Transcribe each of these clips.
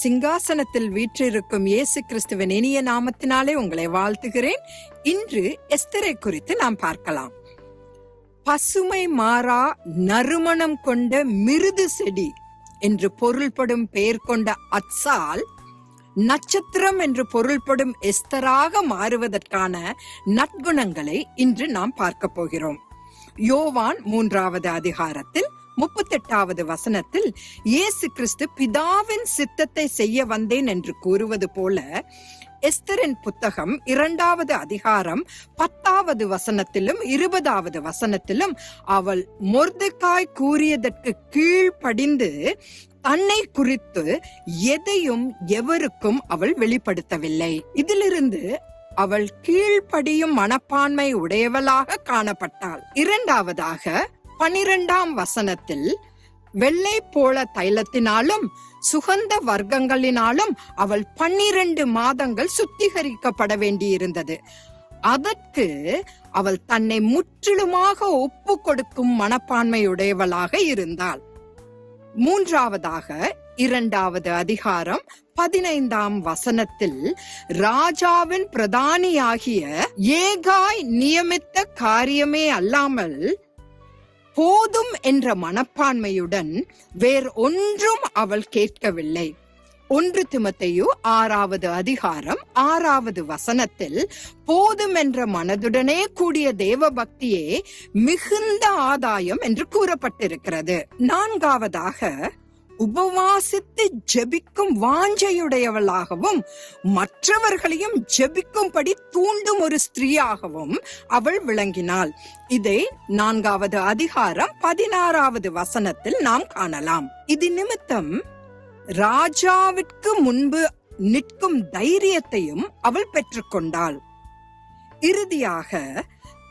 சிங்காசனத்தில் வீற்றிருக்கும் இயேசு கிறிஸ்துவின் இனிய நாமத்தினாலே உங்களை வாழ்த்துகிறேன். இன்று எஸ்தரை குறித்து நாம் பார்க்கலாம். பசுமை மாறா நறுமணம் கொண்ட மிருது செடி என்று பொருள்படும் பெயர் கொண்ட அத்சால் நட்சத்திரம் என்று பொருள்படும் எஸ்தராக மாறுவதற்கான நற்குணங்களை இன்று நாம் பார்க்க போகிறோம். யோவான் 3வது அதிகாரத்தில் 38வது வசனத்தில் இயேசு கிறிஸ்து பிதாவின் சித்தத்தை செய்ய வந்தேன் என்று கூறுவது போல, எஸ்தரின் புத்தகம் 2வது அதிகாரம் 10வது வசனத்திலும் 20வது வசனத்திலும் அவள் மொர்தெகாய் கூறியதற்கு கீழ்ப்படிந்து தன்னை குறித்து எதையும் எவருக்கும் அவள் வெளிப்படுத்தவில்லை. இதிலிருந்து அவள் கீழ்ப்படியும் மனப்பான்மை உடையவளாக காணப்பட்டாள். இரண்டாவதாக 12ஆம் வசனத்தில் வெள்ளை போல தைலத்தினாலும் சுகந்த வர்க்கங்களினாலும் அவள் 12 மாதங்கள் சுத்திகரிக்கப்பட வேண்டியிருந்தது. அதற்கு அவள் தன்னை முற்றிலுமாக ஒப்பு கொடுக்கும் மனப்பான்மையுடையவளாக இருந்தாள். மூன்றாவதாக 2வது அதிகாரம் 15ஆம் வசனத்தில் ராஜாவின் பிரதானியாகிய ஏகாய் நியமித்த காரியமே அல்லாமல் போதும் என்ற மனப்பான்மையுடன் வேறு ஒன்றும் அவள் கேட்கவில்லை. 1 தீமோத்தேயு 6வது அதிகாரம் 6வது வசனத்தில் போதும் என்ற மனதுடனே கூடிய தேவ பக்தியே மிகுந்த ஆதாயம் என்று கூறப்பட்டிருக்கிறது. 4வதாக உபவாசித்து ஜெபிக்கும் வாஞ்சையுடையவளாகவும் மற்றவர்களையும் ஜெபிக்கும்படி தூண்டும் ஒரு ஸ்திரீயாகவும் அவள் விளங்கினாள். இதை 4வது அதிகாரம் 16வது வசனத்தில் நாம் காணலாம். இது நிமித்தம் ராஜாவிற்கு முன்பு நிற்கும் தைரியத்தையும் அவள் பெற்றுக்கொண்டாள். இறுதியாக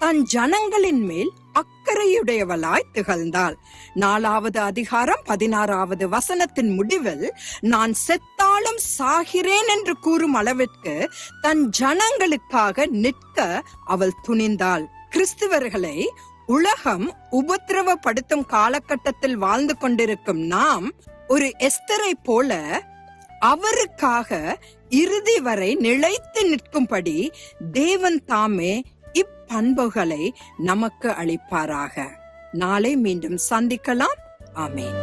தன் ஜனங்களின் மேல் அக்கறையுடையவளாய் திகழ்ந்தாள். 4வது அதிகாரம் 16வது வசனத்தின் முடிவில் நான் செத்தாலும் சாகிறேன் என்று கூறும் அளவிற்கு தன் ஜனங்களுக்காக நிற்க அவள் துணிந்தாள். கிறிஸ்தவர்களை உலகம் உபத்திரவப்படுத்தும் காலகட்டத்தில் வாழ்ந்து கொண்டிருக்கும் நாம் ஒரு எஸ்தரை போல அவருக்காக இறுதி வரை நிலைத்து நிற்கும்படி தேவன் தாமே இப்பண்புகளை நமக்கு அளிப்பாராக. நாளை மீண்டும் சந்திக்கலாம். ஆமென்.